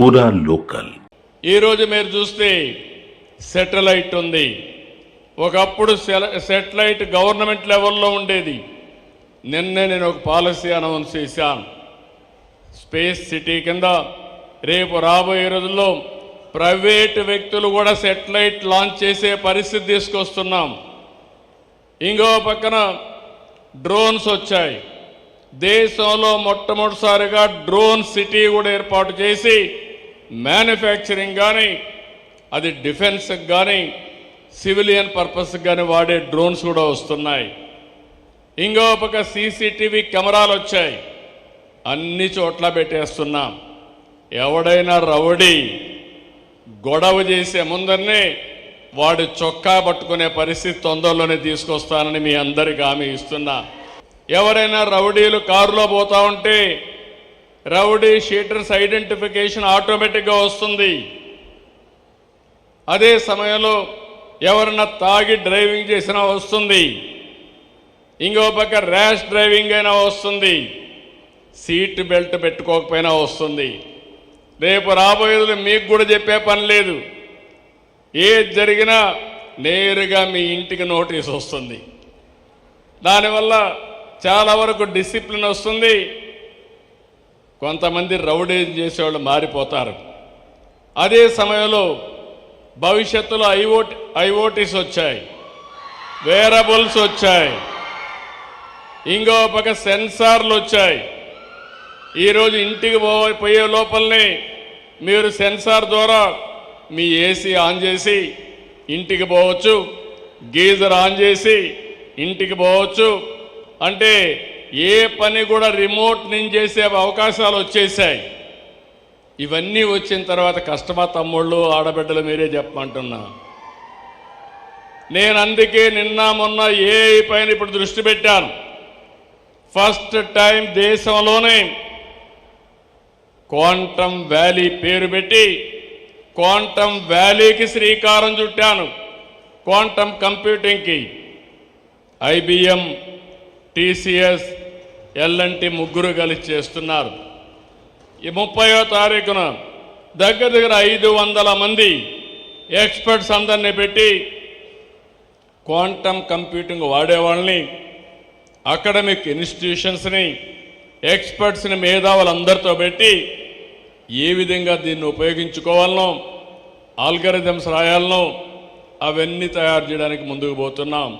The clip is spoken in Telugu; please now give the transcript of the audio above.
పూరా లోకల్. ఈరోజు మీరు చూస్తే సెటిలైట్ ఉంది. ఒకప్పుడు సెటిలైట్ గవర్నమెంట్ లెవెల్లో ఉండేది. నిన్నే నేను ఒక పాలసీ అనౌన్స్ చేశాను. స్పేస్ సిటీ కింద రేపు రాబోయే రోజుల్లో ప్రైవేటు వ్యక్తులు కూడా సెటిలైట్ లాంచ్ చేసే పరిస్థితి తీసుకొస్తున్నాం. ఇంకో పక్కన డ్రోన్స్ వచ్చాయి. దేశంలో మొట్టమొదటిసారిగా డ్రోన్ సిటీ కూడా ఏర్పాటు చేసి మ్యానుఫ్యాక్చరింగ్ కానీ, అది డిఫెన్స్కి కానీ, సివిలియన్ పర్పస్కి కానీ వాడే డ్రోన్స్ కూడా వస్తున్నాయి. ఇంకో పక్క సీసీటీవీ కెమెరాలు వచ్చాయి. అన్ని చోట్ల పెట్టేస్తున్నాం. ఎవడైనా రౌడీ గొడవ చేసే ముందరనే వాడు చొక్కా పట్టుకునే పరిస్థితి తొందరలోనే తీసుకొస్తానని మీ అందరికీ హామీ ఇస్తున్నా. ఎవరైనా రౌడీలు కారులో పోతా ఉంటే రౌడీ షీటర్స్ ఐడెంటిఫికేషన్ ఆటోమేటిక్గా వస్తుంది. అదే సమయంలో ఎవరన్నా తాగి డ్రైవింగ్ చేసినా వస్తుంది. ఇంకో పక్క ర్యాష్ డ్రైవింగ్ అయినా వస్తుంది. సీట్ బెల్ట్ పెట్టుకోకపోయినా వస్తుంది. రేపు రాబోయేది మీకు కూడా చెప్పే పని లేదు. ఏది జరిగినా నేరుగా మీ ఇంటికి నోటీస్ వస్తుంది. దానివల్ల చాలా వరకు డిసిప్లిన్ వస్తుంది. కొంతమంది రౌడీ చేసేవాళ్ళు మారిపోతారు. అదే సమయంలో భవిష్యత్తులో ఐఓటీస్ వచ్చాయి, వేరబుల్స్ వచ్చాయి, ఇంకో పక్క సెన్సార్లు వచ్చాయి. ఈరోజు ఇంటికి పోయే లోపలనే మీరు సెన్సార్ ద్వారా మీ ఏసీ ఆన్ చేసి ఇంటికి పోవచ్చు, గీజర్ ఆన్ చేసి ఇంటికి పోవచ్చు. అంటే ఏ పని కూడా రిమోట్ నుంచి చేసే అవకాశాలు వచ్చేసాయి. ఇవన్నీ వచ్చిన తర్వాత కష్టమా తమ్ముళ్ళు, ఆడబిడ్డలు మీరే చెప్పమంటున్నా. నేను అందుకే నిన్న మొన్న ఏఐ పైన ఇప్పుడు దృష్టి పెట్టాను. ఫస్ట్ టైం దేశంలోనే క్వాంటమ్ వ్యాలీ పేరు పెట్టి క్వాంటమ్ వ్యాలీకి శ్రీకారం చుట్టాను. క్వాంటమ్ కంప్యూటింగ్కి ఐబిఎం, టీసీఎస్, ఎల్ఎన్టీ ముగ్గురు కలిసి చేస్తున్నారు. ఈ 30వ తారీఖున దగ్గర 500 మంది ఎక్స్పర్ట్స్ అందరినీ పెట్టి క్వాంటమ్ కంప్యూటింగ్ వాడేవాళ్ళని, అకాడమిక్ ఇన్స్టిట్యూషన్స్ని, ఎక్స్పర్ట్స్ని, మేధావులందరితో పెట్టి ఏ విధంగా దీన్ని ఉపయోగించుకోవాలనో, ఆల్గరిథమ్స్ రాయాలనో అవన్నీ తయారు చేయడానికి ముందుకు పోతున్నాం.